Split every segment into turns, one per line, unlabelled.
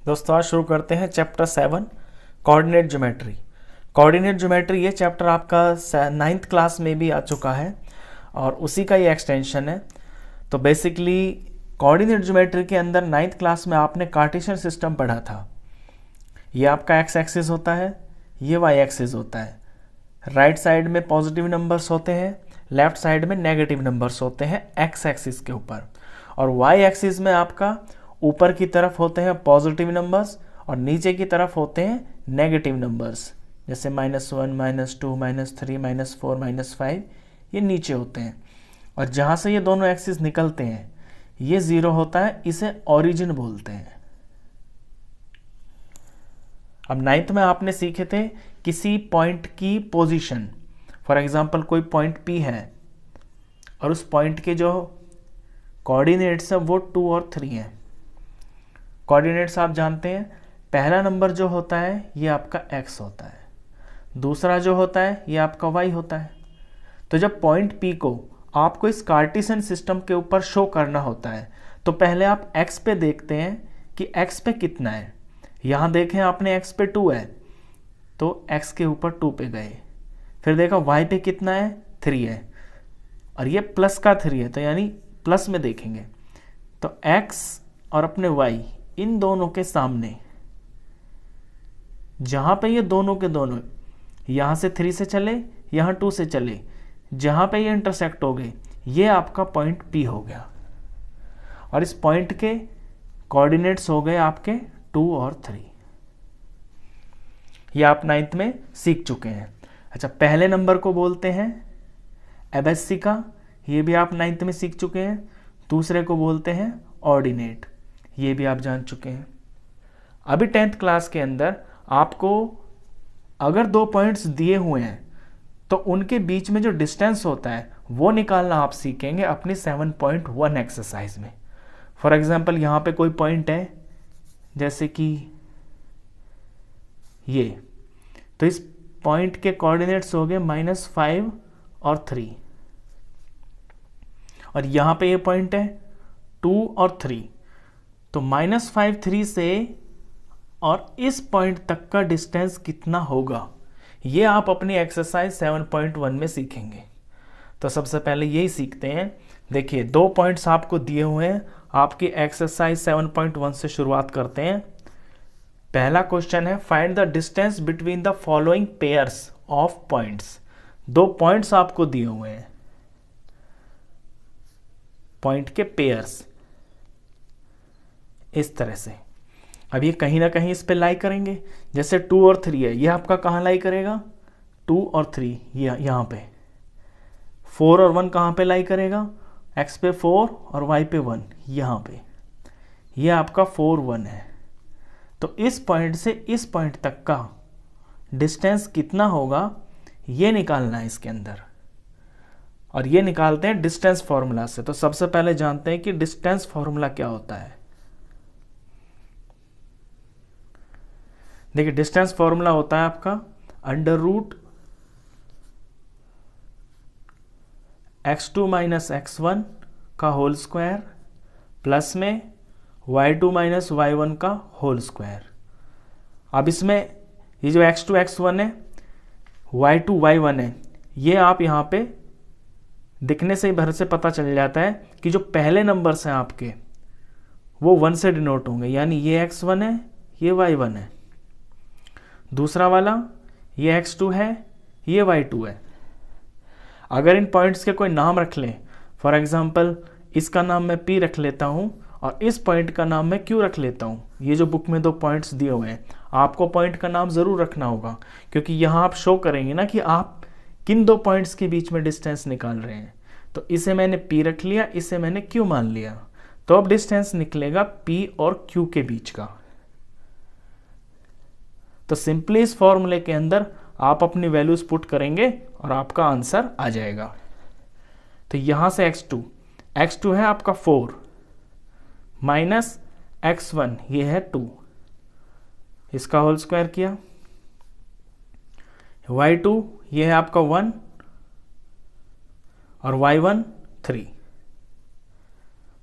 दोस्तों आज शुरू करते हैं chapter 7 coordinate geometry. Coordinate geometry ये चैप्टर आपका 9th क्लास में भी आ चुका है और उसी का ये एक्सटेंशन है। तो बेसिकली कोऑर्डिनेट ज्योमेट्री के अंदर 9th क्लास में आपने कार्टेशियन सिस्टम पढ़ा था। ये आपका एक्स एक्सिस होता है, ये वाई एक्सिस होता है। राइट साइड में पॉजिटिव नंबर्स होते हैं, लेफ्ट साइड में नेगेटिव नंबर्स होते हैं एक्स एक्सिस के ऊपर। और वाई एक्सिस में आपका ऊपर की तरफ होते हैं पॉजिटिव नंबर्स और नीचे की तरफ होते हैं नेगेटिव नंबर्स, जैसे -1, -2, -3, -4, -5 ये नीचे होते हैं। और जहाँ से ये दोनों एक्सिस निकलते हैं ये 0 होता है, इसे ओरिजिन बोलते हैं। अब 9th में आपने सीखे थे किसी पॉइंट की पोजीशन। फॉर एग्जांपल कोई पॉइंट P है और उस पॉइंट के जो कोऑर्डिनेट्स हैं वो 2 और 3 हैं। कोऑर्डिनेट्स आप जानते हैं, पहला नंबर जो होता है ये आपका x होता है, दूसरा जो होता है ये आपका y होता है। तो जब पॉइंट P को आपको इस कार्टेशियन सिस्टम के ऊपर शो करना होता है तो पहले आप x पे देखते हैं कि x पे कितना है। यहाँ देखें आपने x पे 2 है तो x के ऊपर 2 पे गए, फिर देखा y पे कितना है 3 है और ये प्लस का 3 है तो यानी प्लस में देखेंगे। तो x और अपने y इन दोनों के सामने जहां पे ये दोनों के दोनों यहां से 3 से चले, यहां 2 से चले, जहां पे ये इंटरसेक्ट हो गए ये आपका पॉइंट P हो गया। और इस पॉइंट के कोऑर्डिनेट्स हो गए आपके 2 और 3। ये आप 9th में सीख चुके हैं। अच्छा, पहले नंबर को बोलते हैं एबेसिका, ये भी आप 9th में सीख चुके हैं। दूसरे को बोलते हैं ऑर्डिनेट, ये भी आप जान चुके हैं। अभी 10th क्लास के अंदर आपको अगर 2 पॉइंट्स दिए हुए हैं तो उनके बीच में जो डिस्टेंस होता है वो निकालना आप सीखेंगे अपनी 7.1 एक्सरसाइज में। फॉर एग्जांपल यहाँ पे कोई पॉइंट है जैसे कि ये, तो इस पॉइंट के कोऑर्डिनेट्स हो गए -5 और 3 और यहाँ पे ये पॉइंट है 2 और 3। तो -5, 3 से और इस पॉइंट तक का डिस्टेंस कितना होगा ये आप अपनी एक्सरसाइज 7.1 में सीखेंगे। तो सबसे पहले यही सीखते हैं। देखिए 2 पॉइंट्स आपको दिए हुए हैं, आपकी एक्सरसाइज 7.1 से शुरुआत करते हैं। पहला क्वेश्चन है find the distance between the following pairs of points. 2 points आपको दिए हुए हैं, पॉइंट के पेयर्स इस तरह से। अब ये कहीं ना कहीं इस पे लाई करेंगे, जैसे 2 और 3 है, ये आपका कहाँ लाई करेगा 2 और 3 यहाँ पे। 4 और 1 कहाँ पे लाई करेगा, x पे 4 और y पे 1 यहाँ पे। ये आपका 4, 1 है। तो इस पॉइंट से इस पॉइंट तक का डिस्टेंस कितना होगा ये निकालना है इसके अंदर, और ये निकालते हैं डिस्टेंस फॉर्मूला से। तो सबसे पहले जानते हैं कि डिस्टेंस फॉर्मूला क्या होता है। देखिए डिस्टेंस फॉर्मूला होता है आपका √x2 - x1 का होल स्क्वायर प्लस में y2 - y1 का होल स्क्वायर। अब इसमें ये जो x2 x1 है, y2 y1 है, ये आप यहाँ पे दिखने से ही भर से पता चल जाता है कि जो पहले नंबर्स हैं आपके वो 1 से डिनोट होंगे, यानी ये x1 है, ये y1 है। दूसरा वाला ये x2 है, ये y2 है। अगर इन पॉइंट्स के कोई नाम रख लें, फॉर एग्जांपल इसका नाम मैं P रख लेता हूँ और इस पॉइंट का नाम मैं Q रख लेता हूँ। ये जो बुक में 2 पॉइंट्स दिए हुए हैं, आपको पॉइंट का नाम ज़रूर रखना होगा, क्योंकि यहाँ आप शो करेंगे ना कि आप किन 2 पॉइंट्स के बीच में डिस्टेंस निकाल रहे हैं। तो इसे मैंने P रख लिया, इसे मैंने Q मान लिया, तो अब डिस्टेंस निकलेगा P और Q के बीच का। तो सिंपली इस फॉर्मूले के अंदर आप अपनी वैल्यूज पुट करेंगे और आपका आंसर आ जाएगा। तो यहां से x2 है आपका 4 माइनस x1 ये है 2, इसका होल स्क्वायर किया। y2 ये है आपका 1 और y1 3,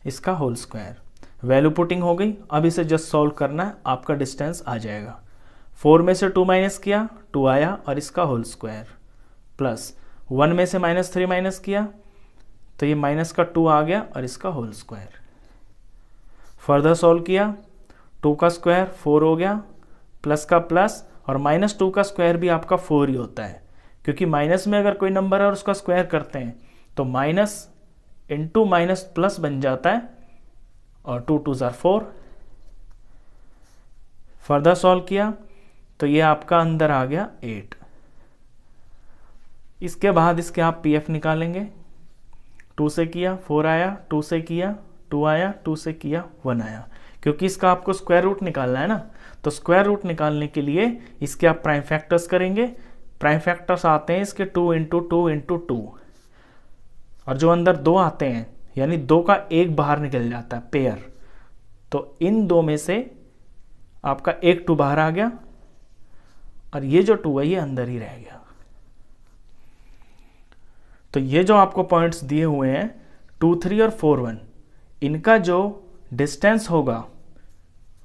इसका होल स्क्वायर। वैल्यू पुटिंग हो गई। अब इसे जस्ट सॉल्व करना है, आपका डिस्टेंस आ जाएगा। 4 में से 2 माइनस किया, 2 आया और इसका होल स्क्वायर, प्लस 1 में से -3 माइनस किया तो ये माइनस का 2 आ गया और इसका होल स्क्वायर। फर्दर सॉल्व किया, 2 का स्क्वायर 4 हो गया, प्लस का प्लस, और -2 का स्क्वायर भी आपका 4 ही होता है, क्योंकि माइनस में अगर कोई नंबर है और उसका स्क्वायर करते हैं तो माइनस इंटू माइनस प्लस बन जाता है, और 2 2 जार 4। फर्दर सॉल्व किया तो ये आपका अंदर आ गया 8। इसके बाद इसके आप पीएफ निकालेंगे। 2 से किया 4 आया, 2 से किया 2 आया, 2 से किया 1 आया, क्योंकि इसका आपको स्क्वायर रूट निकालना है ना। तो स्क्वायर रूट निकालने के लिए इसके आप प्राइम फैक्टर्स करेंगे। प्राइम फैक्टर्स आते हैं इसके 2 इंटू 2 इंटू 2, और जो अंदर 2 आते हैं यानी 2 का 1 बाहर निकल जाता है, पेयर। तो इन 2 में से आपका 1 2 बाहर आ गया, और ये जो 2 है ये अंदर ही रह गया। तो ये जो आपको पॉइंट्स दिए हुए हैं 2 3 और 4 1, इनका जो डिस्टेंस होगा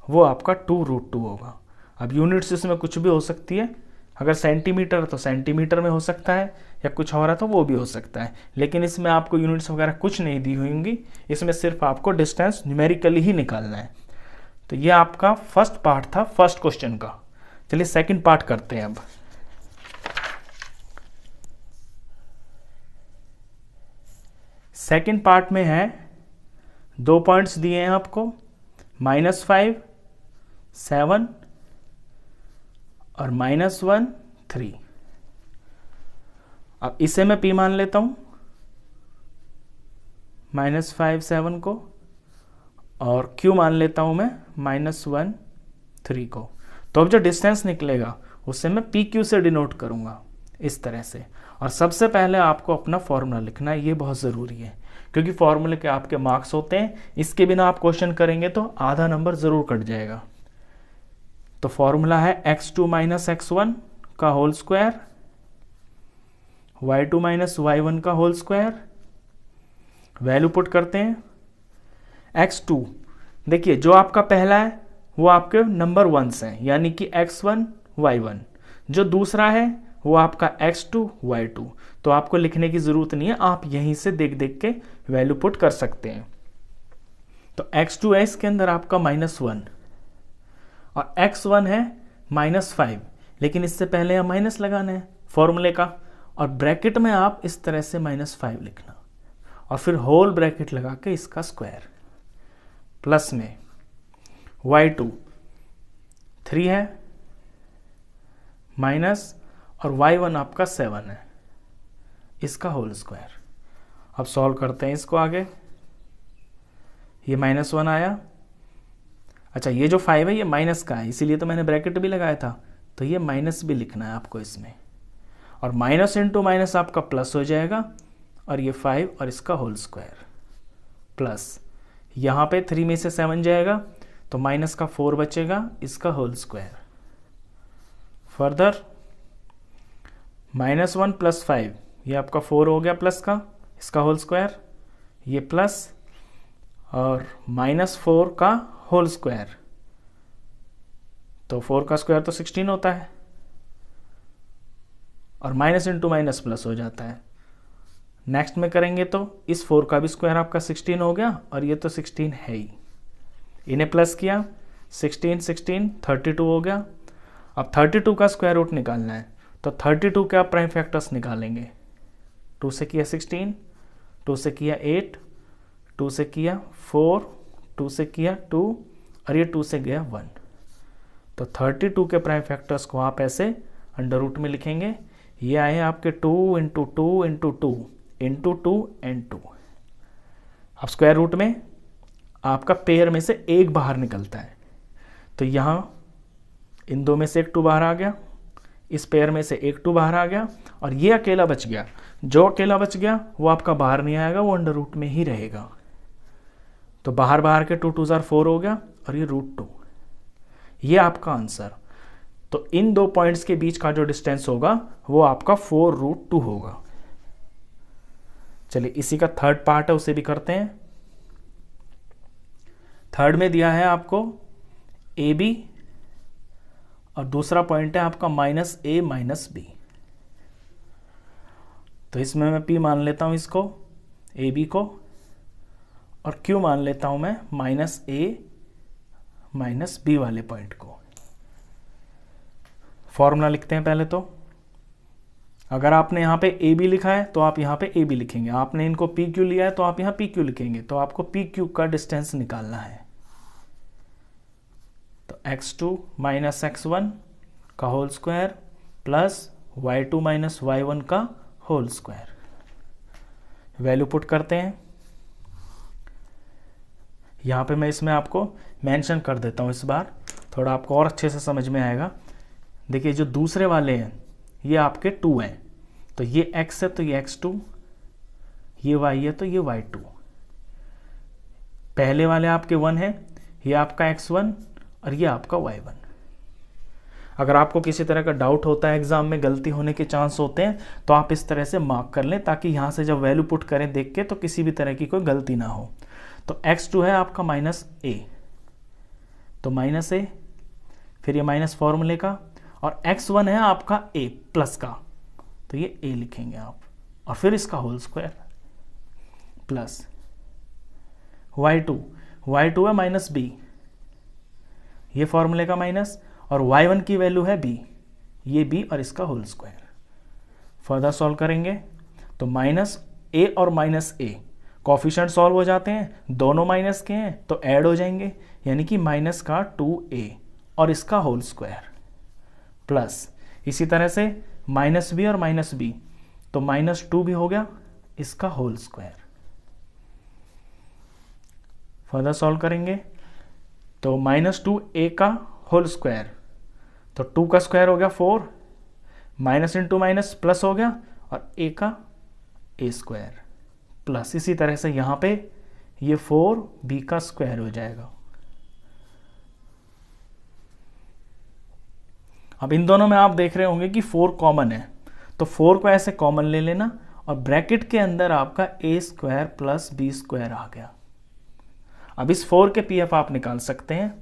वो आपका 2√2 होगा। अब यूनिट्स इसमें कुछ भी हो सकती है, अगर सेंटीमीटर तो सेंटीमीटर में हो सकता है, या कुछ और है तो वो भी हो सकता है, लेकिन इसमें आपको यूनिट्स वगैरह कुछ नहीं दी होंगी, इसमें सिर्फ आपको डिस्टेंस न्यूमेरिकली ही निकालना है। तो ये आपका फर्स्ट पार्ट था फर्स्ट क्वेश्चन का। चलिए सेकंड पार्ट करते हैं अब। सेकंड पार्ट में है 2 पॉइंट्स दिए हैं आपको, -5 7 और -1 3। अब इसे मैं P मान लेता हूं, -5 7 को, और Q मान लेता हूं मैं -1 3 को। तो अब जो डिस्टेंस निकलेगा उसे मैं PQ से डिनोट करूंगा इस तरह से। और सबसे पहले आपको अपना फॉर्मूला लिखना है, ये बहुत ज़रूरी है, क्योंकि फॉर्मूले के आपके मार्क्स होते हैं, इसके बिना आप क्वेश्चन करेंगे तो आधा नंबर ज़रूर कट जाएगा। तो फॉर्मूला है x2 माइनस x1 का whole square, y2 minus y1 का होल स्क्वायर। वैल्यू पुट करते हैं। x2 देखिए जो आपका पहला है वो आपके नंबर वंस हैं, यानी कि x1 y1। जो दूसरा है वो आपका x2 y2। तो आपको लिखने की ज़रूरत नहीं है, आप यहीं से देख देख के वैल्यू पुट कर सकते हैं। तो x2 है इसके अंदर आपका -1, और x1 है -5, लेकिन इससे पहले यहाँ माइनस लगाना है फॉर्मूले का, और ब्रैकेट में आप इस तरह से -5 लिखना, और फिर होल ब्रैकेट लगा के इसका स्क्वायर, प्लस में y2 3 है, माइनस, और y1 आपका 7 है, इसका होल स्क्वायर। अब सॉल्व करते हैं इसको आगे। ये -1 आया, अच्छा ये जो 5 है ये माइनस का है, इसीलिए तो मैंने ब्रैकेट भी लगाया था, तो ये माइनस भी लिखना है आपको इसमें, और माइनस इंटू माइनस आपका प्लस हो जाएगा, और ये 5 और इसका होल स्क्वायर, प्लस यहाँ पे 3 में से 7 जाएगा तो माइनस का 4 बचेगा, इसका होल स्क्वायर। फर्दर -1 + 5, ये आपका 4 हो गया प्लस का, इसका होल स्क्वायर, ये प्लस, और -4 का होल स्क्वायर, तो 4 का स्क्वायर तो 16 होता है, और माइनस इंटू माइनस प्लस हो जाता है। नेक्स्ट में करेंगे तो इस 4 का भी स्क्वायर आपका 16 हो गया, और ये तो 16 है ही, इन्हें प्लस किया, 16 16 32 हो गया। अब 32 का स्क्वायर रूट निकालना है, तो 32 के आप प्राइम फैक्टर्स निकालेंगे। 2 से किया 16, 2 से किया 8, 2 से किया 4, 2 से किया 2, और ये 2 से गया 1। तो 32 के प्राइम फैक्टर्स को आप ऐसे अंडर रूट में लिखेंगे। ये आए आपके 2 इंटू 2 इंटू 2 इंटू 2 एंड 2। अब स्क्वायर रूट में आपका पेयर में से एक बाहर निकलता है, तो यहाँ इन 2 में से एक 2 बाहर आ गया, इस पेयर में से एक 2 बाहर आ गया, और ये अकेला बच गया। जो अकेला बच गया वो आपका बाहर नहीं आएगा, वो अंडर रूट में ही रहेगा। तो बाहर बाहर के 2 2 जार 4 हो गया, और ये √2, ये आपका आंसर। तो इन 2 पॉइंट्स के बीच का जो डिस्टेंस होगा वो आपका 4√2 होगा। चलिए इसी का थर्ड पार्ट है, उसे भी करते हैं। थर्ड में दिया है आपको ए बी और दूसरा पॉइंट है आपका माइनस ए माइनस बी। तो इसमें मैं P मान लेता हूँ इसको, ए बी को, और Q मान लेता हूँ मैं माइनस ए माइनस बी वाले पॉइंट को। फॉर्मूला लिखते हैं पहले तो। अगर आपने यहाँ पे ए बी लिखा है तो आप यहाँ पे ए बी लिखेंगे, आपने इनको पी क्यू लिया है तो आप यहाँ पी क्यू लिखेंगे, तो आपको पी क्यू का डिस्टेंस निकालना है। तो x2 माइनस x1 का whole square plus y2 minus y1 का होल स्क्वायर। वैल्यू पुट करते हैं। यहाँ पे मैं इसमें आपको मेंशन कर देता हूँ इस बार, थोड़ा आपको और अच्छे से समझ में आएगा। देखिए जो दूसरे वाले हैं ये आपके 2 हैं, तो ये x है तो ये x2, ये y है तो ये y2। पहले वाले आपके 1 है, ये आपका x1 और ये आपका y1। अगर आपको किसी तरह का डाउट होता है, एग्जाम में गलती होने के चांस होते हैं, तो आप इस तरह से मार्क कर लें ताकि यहाँ से जब वैल्यू पुट करें देख के तो किसी भी तरह की कोई गलती ना हो। तो x2 है आपका माइनस ए, तो माइनस ए, फिर ये माइनस फॉर्मूले का, और x1 है आपका a प्लस का, तो ये a लिखेंगे आप, और फिर इसका होल स्क्वायर प्लस y2 है माइनस b, ये फॉर्मूले का माइनस, और y1 की वैल्यू है b, ये b और इसका होल स्क्वायर। फर्दर सॉल्व करेंगे तो माइनस a और माइनस a कोफिशिएंट सॉल्व हो जाते हैं, दोनों माइनस के हैं तो ऐड हो जाएंगे, यानी कि माइनस का 2a और इसका होल स्क्वायर प्लस इसी तरह से माइनस बी और माइनस बी, तो माइनस 2 भी हो गया, इसका होल स्क्वायर। फर्दर सॉल्व करेंगे तो माइनस 2a का होल स्क्वायर, तो 2 का स्क्वायर हो गया 4, माइनस इंटू माइनस प्लस हो गया, और a का a स्क्वायर प्लस इसी तरह से यहाँ पे ये 4b का स्क्वायर हो जाएगा। अब इन दोनों में आप देख रहे होंगे कि 4 कॉमन है, तो 4 को ऐसे कॉमन ले लेना, और ब्रैकेट के अंदर आपका a square plus b square आ गया। अब इस 4 के pf आप निकाल सकते हैं।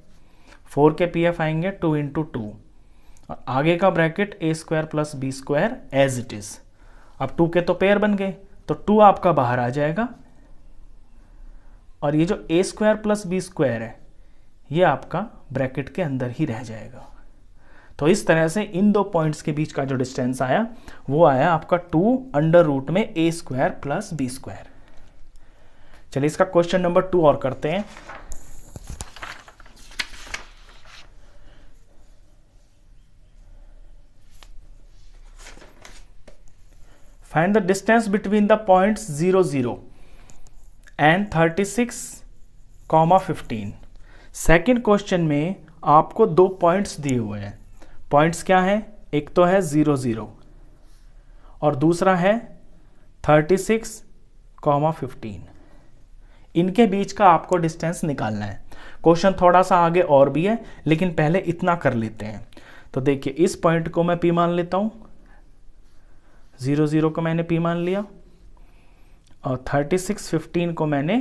4 के pf आएंगे 2 इंटू 2, और आगे का bracket a square plus b square as it is. अब 2 के तो पेयर बन गए, तो 2 आपका बाहर आ जाएगा, और ये जो a square plus b square है ये आपका ब्रैकेट के अंदर ही रह जाएगा। तो इस तरह से इन दो पॉइंट्स के बीच का जो डिस्टेंस आया वो आया आपका 2 अंडर रूट में a square plus b square. चलिए इसका क्वेश्चन नंबर 2 और करते हैं। Find the distance between the points 0, 0 and 36, 15। Second question में आपको 2 पॉइंट्स दिए हुए हैं। पॉइंट्स क्या हैं? एक तो है 0, 0 और दूसरा है 36, 15। इनके बीच का आपको डिस्टेंस निकालना है। क्वेश्चन थोड़ा सा आगे और भी है, लेकिन पहले इतना कर लेते हैं। तो देखिए इस पॉइंट को मैं P मान लेता हूं, 0, 0 को मैंने P मान लिया, और 36, 15 को मैंने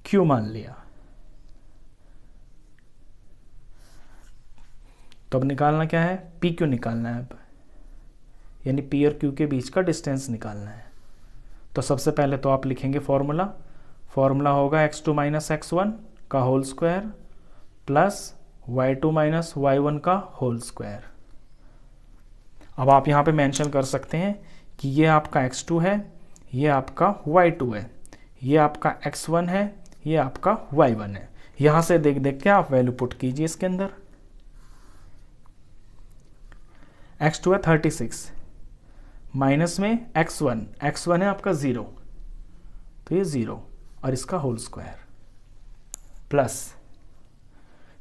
Q मान लिया। तो अब निकालना क्या है? PQ निकालना है अब, यानी P और Q के बीच का डिस्टेंस निकालना है। तो सबसे पहले तो आप लिखेंगे फॉर्मूला होगा x2 माइनस x1 का whole square plus y2 minus y1 का होल स्क्वायर। अब आप यहाँ पे मेंशन कर सकते हैं कि ये आपका x2 है, ये आपका y2 है, ये आपका x1 है, ये आपका y1 है। यहाँ से देख देख के आप वैल्यू पुट कीजिए इसके अंदर। x2 है 36, माइनस में x1 है आपका 0, तो ये 0 और इसका होल स्क्वायर प्लस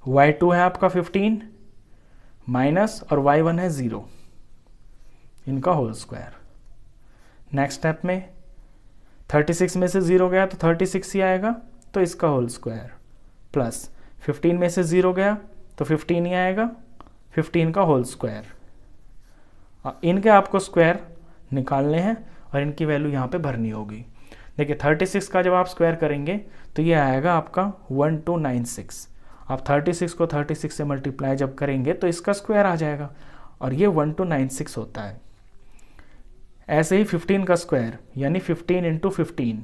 y2 है आपका 15, माइनस और y1 है 0, इनका होल स्क्वायर। नेक्स्ट स्टेप में 36 में से 0 गया तो 36 ही आएगा, तो इसका होल स्क्वायर प्लस 15 में से 0 गया तो 15 ही आएगा, 15 का होल स्क्वायर। और इनके आपको स्क्वायर निकालने हैं और इनकी वैल्यू यहाँ पे भरनी होगी। देखिए 36 का जब आप स्क्वायर करेंगे तो ये आएगा आपका 1296। आप 36 को 36 से मल्टीप्लाई जब करेंगे तो इसका स्क्वायर आ जाएगा और ये 1296 होता है। ऐसे ही 15 का स्क्वायर यानी 15 इंटू 15,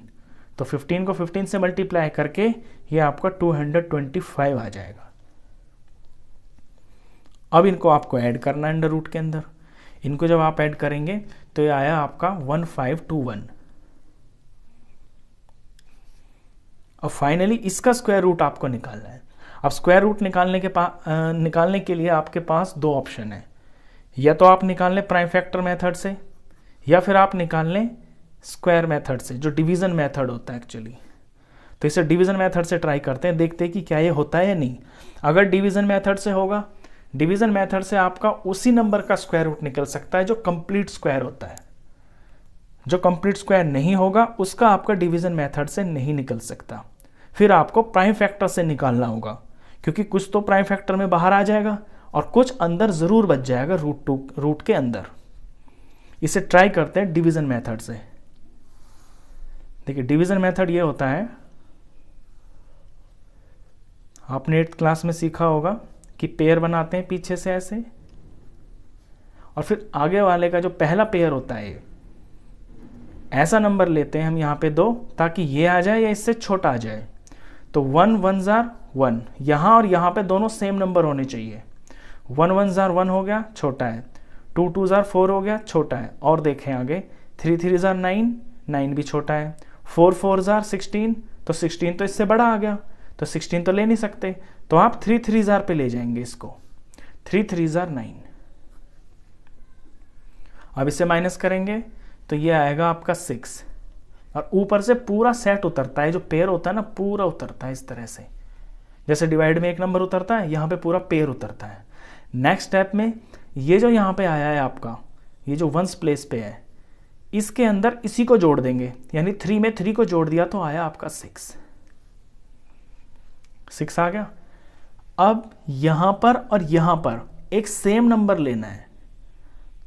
तो 15 को 15 से मल्टीप्लाई करके ये आपका 225 आ जाएगा। अब इनको आपको ऐड करना है अंडर रूट के अंदर। इनको जब आप ऐड करेंगे तो ये आया आपका 1521। और फाइनली इसका स्क्वायर रूट आपको निकालना है। अब स्क्वायर रूट निकालने के लिए आपके पास दो ऑप्शन है, या तो आप निकाल लें प्राइम फैक्टर मेथड से या फिर आप निकाल लें स्क्वायर मेथड से, जो डिवीज़न मेथड होता है एक्चुअली। तो इसे डिवीज़न मेथड से ट्राई करते हैं, देखते हैं कि क्या ये होता है या नहीं। अगर डिवीज़न मेथड से होगा, डिवीज़न मेथड से आपका उसी नंबर का स्क्वायर रूट निकल सकता है जो कंप्लीट स्क्वायर होता है। जो कंप्लीट स्क्वायर नहीं होगा उसका आपका डिवीज़न मेथड से नहीं निकल सकता। फिर आपको प्राइम फैक्टर से निकालना होगा, क्योंकि कुछ तो प्राइम फैक्टर में बाहर आ जाएगा और कुछ अंदर ज़रूर बच जाएगा रूट के अंदर। इसे ट्राई करते हैं डिवीज़न मेथड से। देखिए डिवीज़न मेथड ये होता है, आपने 8th क्लास में सीखा होगा कि पेयर बनाते हैं पीछे से ऐसे, और फिर आगे वाले का जो पहला पेयर होता है ऐसा नंबर लेते हैं हम यहाँ पे 2, ताकि ये आ जाए या इससे छोटा आ जाए। तो 1 1 जार 1, यहाँ और यहाँ पे दोनों सेम नंबर होने चाहिए। 1 1 जार 1 हो गया, छोटा है। 2 2 जार 4 हो गया, छोटा है। और देखें आगे 3 3 जार 9, 9 भी छोटा है। 4 4 जार 16, तो 16 तो इससे बड़ा आ गया, तो 16 तो ले नहीं सकते, तो आप 3 3 जार पे ले जाएंगे इसको। 3 3 जार 9। अब इसे माइनस करेंगे तो ये आएगा आपका 6, और ऊपर से पूरा सेट उतरता है। जो पेयर होता है ना, पूरा उतरता है इस तरह से, जैसे डिवाइड में एक नंबर उतरता है, यहाँ पे पूरा पेयर उतरता है। नेक्स्ट स्टेप में ये जो यहाँ पे आया है आपका, ये जो वंस प्लेस पे है, इसके अंदर इसी को जोड़ देंगे, यानी 3 में 3 को जोड़ दिया तो आया आपका 6 आ गया। अब यहाँ पर और यहाँ पर एक सेम नंबर लेना है,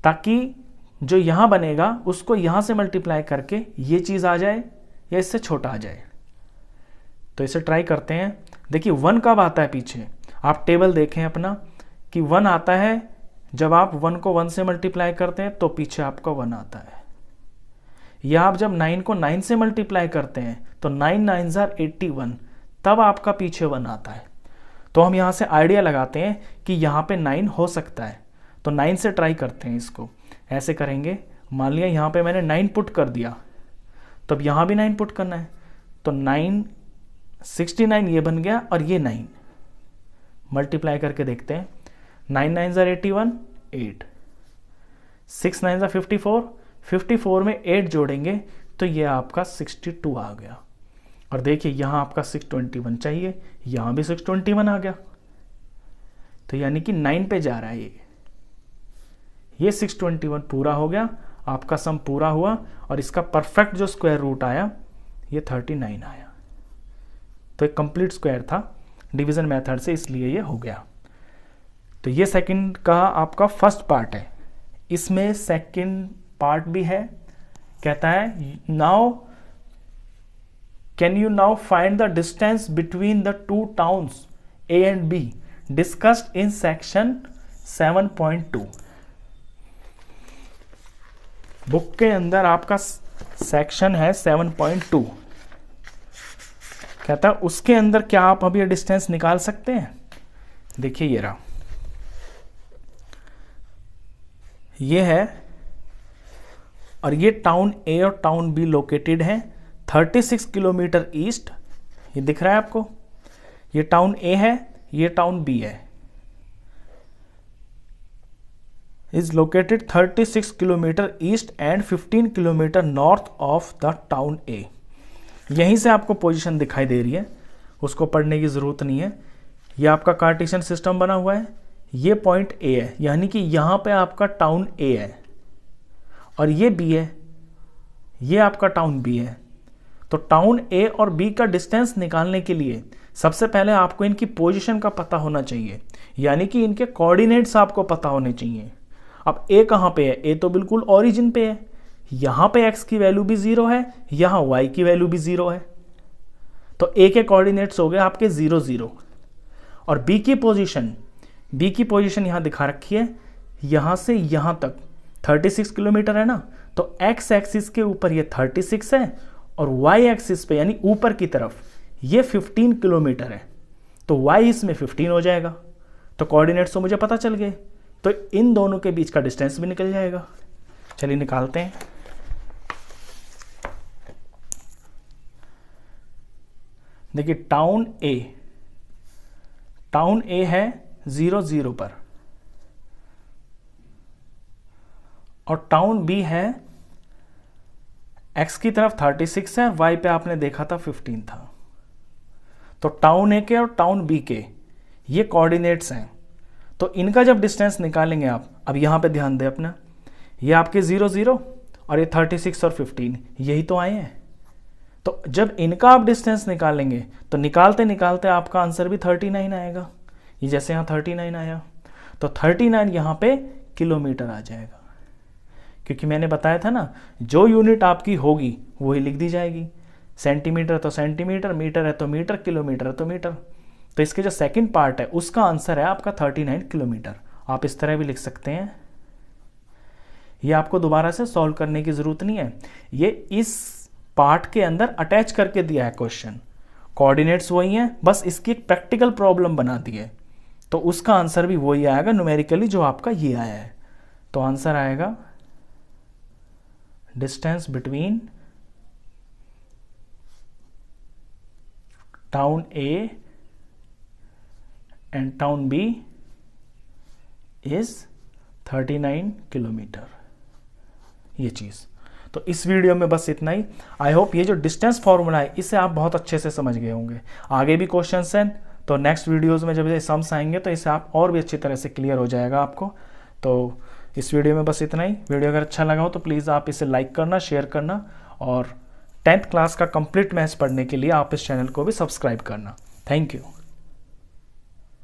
ताकि जो यहाँ बनेगा उसको यहाँ से मल्टीप्लाई करके ये चीज़ आ जाए या इससे छोटा आ जाए। तो इसे ट्राई करते हैं। देखिए 1 कब आता है पीछे, आप टेबल देखें अपना कि 1 आता है जब आप 1 को 1 से मल्टीप्लाई करते हैं तो पीछे आपका 1 आता है। या आप जब 9 को 9 से मल्टीप्लाई करते हैं तो 9 9 जार 81, तब आपका पीछे 1 आता है। तो हम यहाँ से आइडिया लगाते हैं कि यहाँ पे 9 हो सकता है, तो 9 से ट्राई करते हैं इसको। ऐसे करेंगे, मान लिया यहाँ पे मैंने 9 पुट कर दिया, तो अब यहाँ भी 9 पुट करना है, तो 9 69 ये बन गया और ये 9 मल्टीप्लाई करके देखते हैं। 9 9 जार 81, 8, 6 9 जार 54, 54 में 8 जोड़ेंगे तो ये आपका 62 आ गया। और देखिए यहाँ आपका 621 चाहिए, यहाँ भी 621 आ गया, तो यानी कि 9 पे जा रहा है ये 621 पूरा हो गया, आपका सम पूरा हुआ, और इसका परफेक्ट जो स्क्वायर रूट आया ये 39 आया। तो एक कंप्लीट स्क्वायर था डिवीजन मेथड से, इसलिए ये हो गया। तो ये सेकंड का आपका फर्स्ट पार्ट है। इसमें सेकंड पार्ट भी है, कहता है now can you now find the distance between the two towns A and be discussed in section 7.2। Book के अंदर आपका सेक्शन है 7.2, कहता है उसके अंदर क्या आप अभी डिस्टेंस निकाल सकते हैं। देखिए ये रहा, ये है, और ये टाउन ए और टाउन बी लोकेटेड है 36 किलोमीटर ईस्ट। ये दिख रहा है आपको, ये टाउन ए है, ये टाउन बी है। Is located 36 kilometre east and 15 kilometre north of the town A. यहीं से आपको पोजीशन दिखाई दे रही है, उसको पढ़ने की ज़रूरत नहीं है। ये आपका कार्टेशियन सिस्टम बना हुआ है, ये पॉइंट ए है, यानी कि यहाँ पे आपका टाउन ए है, और ये बी है, ये आपका टाउन बी है। तो टाउन ए और बी का डिस्टेंस निकालने के लिए सबसे पहले आपको इनकी पोजीशन का पता होना चाहिए, यानी कि इनके कोऑर्डिनेट्स आपको पता होने चाहिए। अब ए कहाँ पे है, ए तो बिल्कुल ओरिजिन पे है, यहाँ पे x की वैल्यू भी 0 है, यहाँ y की वैल्यू भी 0 है, तो a के कोऑर्डिनेट्स हो गए आपके 0 0। और b की पोजीशन यहाँ दिखा रखी है, यहाँ से यहाँ तक 36 किलोमीटर है ना, तो x एक्सिस के ऊपर ये 36 है और y एक्सिस पे यानी ऊपर की तरफ ये 15 किलोमीटर है, तो y इसमें 15 हो जाएगा। तो कोऑर्डिनेट्स तो मुझे पता चल गए, तो इन दोनों के बीच का डिस्टेंस भी निकल जाएगा। चलिए निकालते हैं। देखिए टाउन ए है 0 0 पर और टाउन बी है x की तरफ 36 है, y पे आपने देखा था 15 था। तो टाउन ए के और टाउन बी के ये कोऑर्डिनेट्स हैं, तो इनका जब डिस्टेंस निकालेंगे आप, अब यहाँ पे ध्यान दें अपना, ये आपके 0 0 और ये 36 और 15 यही तो आए हैं। तो जब इनका आप डिस्टेंस निकालेंगे तो निकालते निकालते आपका आंसर भी 39 आएगा। ये जैसे यहाँ 39 आया, तो 39 यहाँ पे किलोमीटर आ जाएगा, क्योंकि मैंने बताया था ना जो यूनिट आपकी होगी वही लिख दी जाएगी। सेंटीमीटर तो सेंटीमीटर, मीटर है तो मीटर, किलोमीटर है तो मीटर। तो इसके जो सेकंड पार्ट है उसका आंसर है आपका 39 किलोमीटर। आप इस तरह भी लिख सकते हैं। ये आपको दोबारा से सॉल्व करने की जरूरत नहीं है, ये इस पार्ट के अंदर अटैच करके दिया है क्वेश्चन। कोऑर्डिनेट्स वही हैं, बस इसकी एक प्रैक्टिकल प्रॉब्लम बना दी है, तो उसका आंसर भी वही आएगा न्यूमेरिकली जो आपका ये आया है। तो आंसर आएगा distance between town A and town B is 39 kilometre, ये चीज। तो इस वीडियो में बस इतना ही। आई होप ये जो डिस्टेंस फॉर्मूला है इसे आप बहुत अच्छे से समझ गए होंगे। आगे भी क्वेश्चंस हैं, तो नेक्स्ट वीडियोस में जब ये सम्स आएंगे तो इसे आप और भी अच्छी तरह से क्लियर हो जाएगा आपको। तो इस वीडियो में बस इतना ही। वीडियो अगर अच्छा लगा हो तो प्लीज़ आप इसे लाइक करना, शेयर करना, और 10th क्लास का कंप्लीट मैथ्स पढ़ने के लिए आप इस चैनल को भी सब्सक्राइब करना। Thank you.